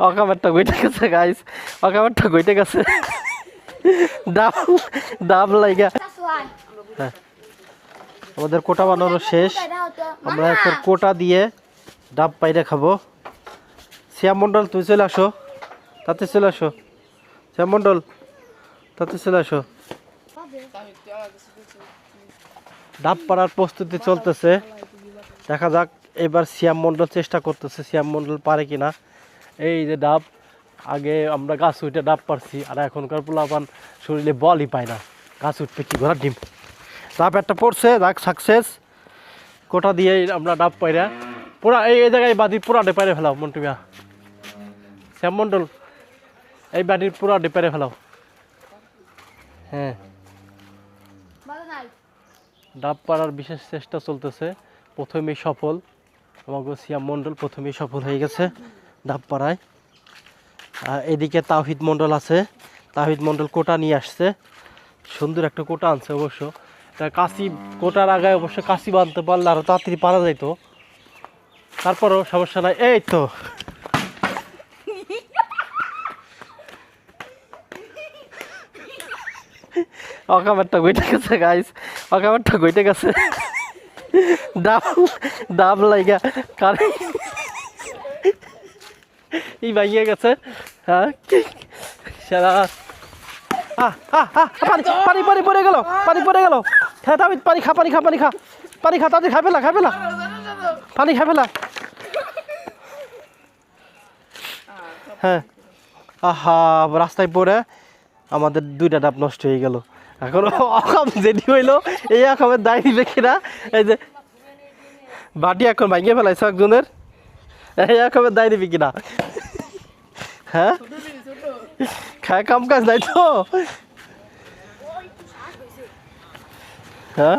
অকামেরটা গইটে গেছে গাইস, অকামেরটা গইটে গেছে। ডাব ডাব লাইগা। হ্যাঁ, আমাদের কোটা বানানো শেষ। আমরা এখন কোটা দিয়ে ডাব পাইরে খাবো। শ্যাম মন্ডল তুই চলে আসো, তাতে চলে আসো। শ্যাম মন্ডল তাতে চলে আসো। ডাব পাড়ার প্রস্তুতি চলতেছে, দেখা যাক এবার শ্যাম মন্ডল চেষ্টা করতেছে শ্যাম মন্ডল পারে কিনা। এই যে ডাব, আগে আমরা গাছ উঠে ডাব পারছি, আর এখনকার পোলাপান শরীরে বলই পায় না, গাছ উঠবে কি ঘোরার ডিম। ডাব একটা পড়ছে, ডাক সাকসেস। কোটা দিয়ে আমরা ডাব পাইরা পুরা এই জায়গায় বাদি পুরা ডেপারে ফেলাও মন্টু মিয়া। শ্যাম মন্ডল এই বাড়ির পুরা ডেপারে ফেলাও। হ্যাঁ, ডাব পাড়ার বিশেষ চেষ্টা চলতেছে, প্রথমেই সফল। আমাকে শ্যাম মন্ডল প্রথমেই সফল হয়ে গেছে ডাব পাড়ায়। এদিকে তাওহিদ মন্ডল আছে, তাওহিদ মন্ডল কোটা নিয়ে আসছে, সুন্দর একটা কোটা আনছে অবশ্য। তা কাশি কোটার আগায় অবশ্য কাশি বাঁধতে পারলে আরও তাড়াতাড়ি পারা যাইতো, তারপরও সমস্যা নাই। এই তো অকামেরটা গইটে গেছে গাইস, অকামেরটা গইটে গেছে। ডাব ডাব লাইগা কারে এই ভাইয়া গেছে। হ্যাঁ, সারা পানি পানি পড়ে গেল, পানি পড়ে গেল। হ্যাঁ তাবিদ পানি খা, পানি খা, পানি খা, পানি খা, তাদের খাই ফেলা, খাই ফেলা, পানি খাই ফেলা। হ্যাঁ, আহা, রাস্তায় পড়ে আমাদের দুইটা ডাব নষ্ট হয়ে গেল। এখন অকাম যেটি হইলো, এই অকামের দায় দিবে কিনা। এই যে বাটি এখন ভাঙিয়ে ফেলাইছে একজনের, এই অকামের দায় দিবি কিনা। হ্যাঁ, খায় কাম কাজ নাই তো। হ্যাঁ,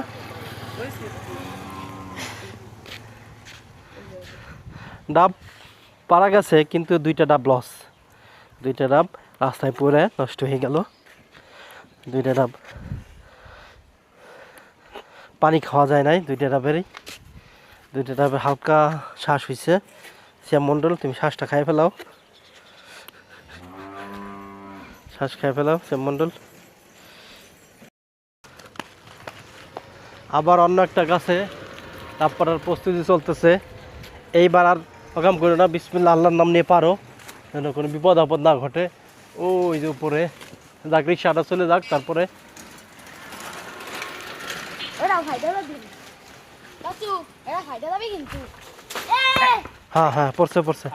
ডাব পারা গেছে কিন্তু দুইটা ডাব লস, দুইটা ডাব রাস্তায় পড়ে নষ্ট হয়ে গেল। দুইটা ডাব পানি খাওয়া যায় নাই, দুইটা ডাবেরই, দুইটা ডাবে হালকা শ্বাস হয়েছে। শ্যাম মন্ডল তুমি শ্বাসটা খাই ফেলাও, শ্বাস খাই ফেলাও শ্যাম মন্ডল। আবার অন্য একটা গাছে ডাব পাড়ার প্রস্তুতি চলতেছে। এইবার আর অকাম করে না, বিসমিল্লাহ আল্লাহর নাম নিয়ে পারো, যেন কোনো বিপদ আপদ না ঘটে। ওই যে উপরে যাক, রিক্সাটা চলে যাক, তারপরে হ্যাঁ হ্যাঁ পড়ছে পড়ছে।